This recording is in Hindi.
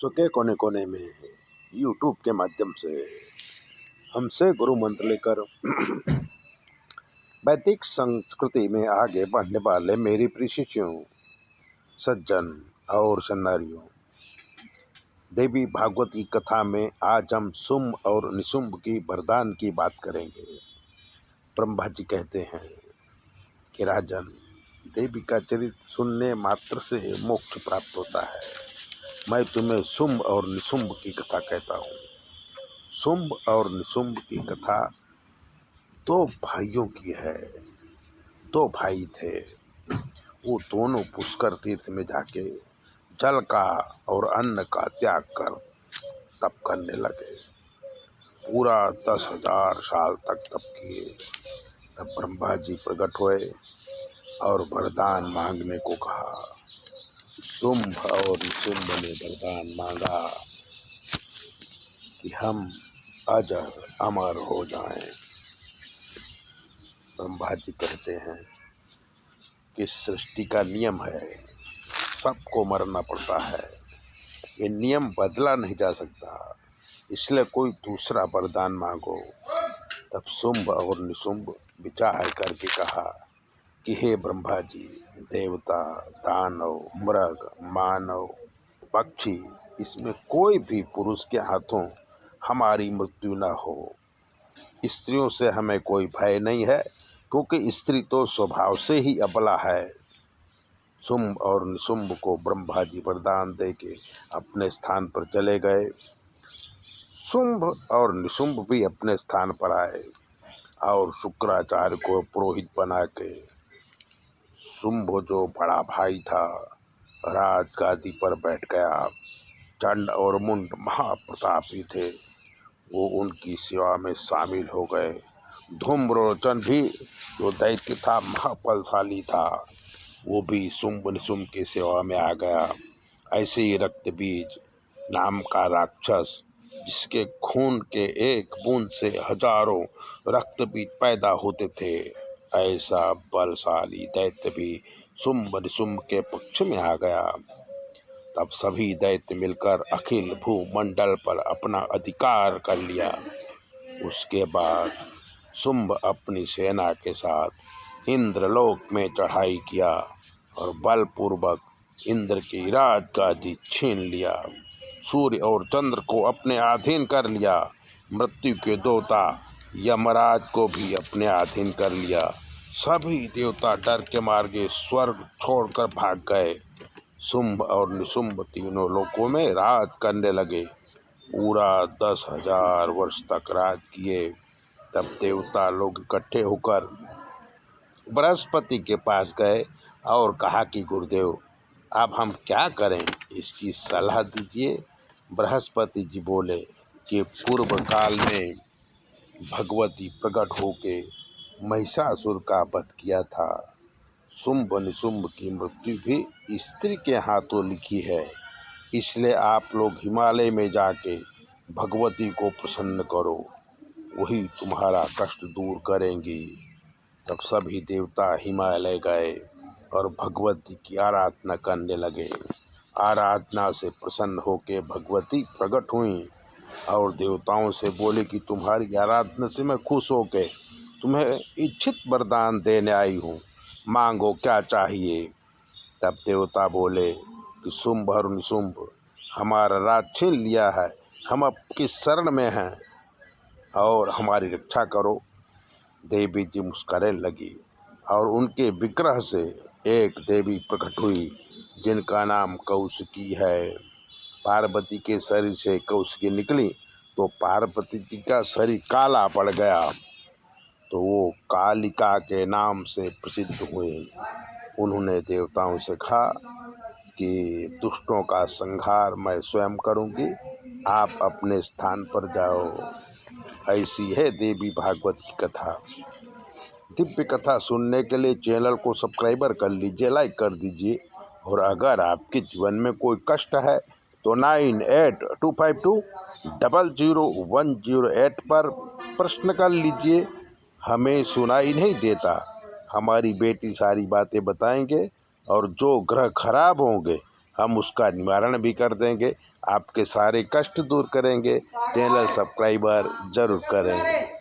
विश्व के कोने कोने में यूट्यूब के माध्यम से हमसे गुरु मंत्र लेकर वैदिक संस्कृति में आगे बढ़ने वाले मेरी प्रिय शिष्यों, सज्जन और सन्नारियों, देवी भागवत की कथा में आज हम शुंभ और निशुंभ की वरदान की बात करेंगे। ब्रह्मा जी कहते हैं कि राजन, देवी का चरित्र सुनने मात्र से मोक्ष प्राप्त होता है। मैं तुम्हें शुंभ और निशुंभ की कथा कहता हूँ। शुंभ और निशुंभ की कथा दो भाइयों की है। दो भाई थे, वो दोनों पुष्कर तीर्थ में जाके जल का और अन्न का त्याग कर तप करने लगे। पूरा 10,000 साल तक तप किए। तब ब्रह्मा जी प्रकट हुए और वरदान मांगने को कहा। शुंभ और निशुंभ ने वरदान मांगा कि हम अजर अमर हो जाएं। ब्रह्मा जी कहते हैं कि सृष्टि का नियम है, सबको मरना पड़ता है, ये नियम बदला नहीं जा सकता, इसलिए कोई दूसरा वरदान मांगो। तब शुंभ और निशुंभ विचार करके कहा कि हे ब्रह्मा जी, देवता, दानव, मृग, मानव, पक्षी, इसमें कोई भी पुरुष के हाथों हमारी मृत्यु न हो। स्त्रियों से हमें कोई भय नहीं है, क्योंकि स्त्री तो स्वभाव से ही अबला है। शुंभ और निशुंभ को ब्रह्मा जी वरदान दे के अपने स्थान पर चले गए। शुंभ और निशुंभ भी अपने स्थान पर आए और शुक्राचार्य को पुरोहित बना के शुंभ जो बड़ा भाई था राज गादी पर बैठ गया। चंड और मुंड महाप्रतापी थे, वो उनकी सेवा में शामिल हो गए। धूम्रलोचन भी जो दैत्य था, महाबलशाली था, वो भी शुंभ निशुंभ की सेवा में आ गया। ऐसे ही रक्तबीज नाम का राक्षस, जिसके खून के एक बूंद से हजारों रक्तबीज पैदा होते थे, ऐसा बलशाली दैत्य भी शुंभ निशुंभ के पक्ष में आ गया। तब सभी दैत्य मिलकर अखिल भूमंडल पर अपना अधिकार कर लिया। उसके बाद शुंभ अपनी सेना के साथ इंद्रलोक में चढ़ाई किया और बलपूर्वक इंद्र की राजगादी छीन लिया। सूर्य और चंद्र को अपने अधीन कर लिया। मृत्यु के देवता यमराज को भी अपने अधीन कर लिया। सभी देवता डर के मारे स्वर्ग छोड़कर भाग गए। शुंभ और निशुंभ तीनों लोकों में राज करने लगे। पूरा 10,000 वर्ष तक राज किए। तब देवता लोग इकट्ठे होकर बृहस्पति के पास गए और कहा कि गुरुदेव, अब हम क्या करें, इसकी सलाह दीजिए। बृहस्पति जी बोले कि पूर्व काल में भगवती प्रकट होके महिषासुर का वध किया था। शुंभ निशुंभ की मृत्यु भी स्त्री के हाथों लिखी है, इसलिए आप लोग हिमालय में जाके भगवती को प्रसन्न करो, वही तुम्हारा कष्ट दूर करेंगी। तब सभी देवता हिमालय गए और भगवती की आराधना करने लगे। आराधना से प्रसन्न होकर भगवती प्रकट हुई और देवताओं से बोले कि तुम्हारी आराधना से मैं खुश होकर तुम्हें इच्छित वरदान देने आई हूँ, मांगो क्या चाहिए। तब देवता बोले कि शुंभ और निशुंभ हमारा राज छीन लिया है, हम आपकी शरण में हैं और हमारी रक्षा करो। देवी जी मुस्कुराने लगी और उनके विग्रह से एक देवी प्रकट हुई, जिनका नाम कौशिकी है। पार्वती के शरीर से कौशिकी निकली तो पार्वती जी का शरीर काला पड़ गया, तो वो कालिका के नाम से प्रसिद्ध हुए। उन्होंने देवताओं से कहा कि दुष्टों का संहार मैं स्वयं करूंगी, आप अपने स्थान पर जाओ। ऐसी है देवी भागवत की कथा। दिव्य कथा सुनने के लिए चैनल को सब्सक्राइबर कर लीजिए, लाइक कर दीजिए। और अगर आपके जीवन में कोई कष्ट है तो 9825200108 पर प्रश्न कर लीजिए। हमें सुनाई नहीं देता, हमारी बेटी सारी बातें बताएंगे और जो ग्रह खराब होंगे हम उसका निवारण भी कर देंगे, आपके सारे कष्ट दूर करेंगे। चैनल सब्सक्राइबर ज़रूर करें।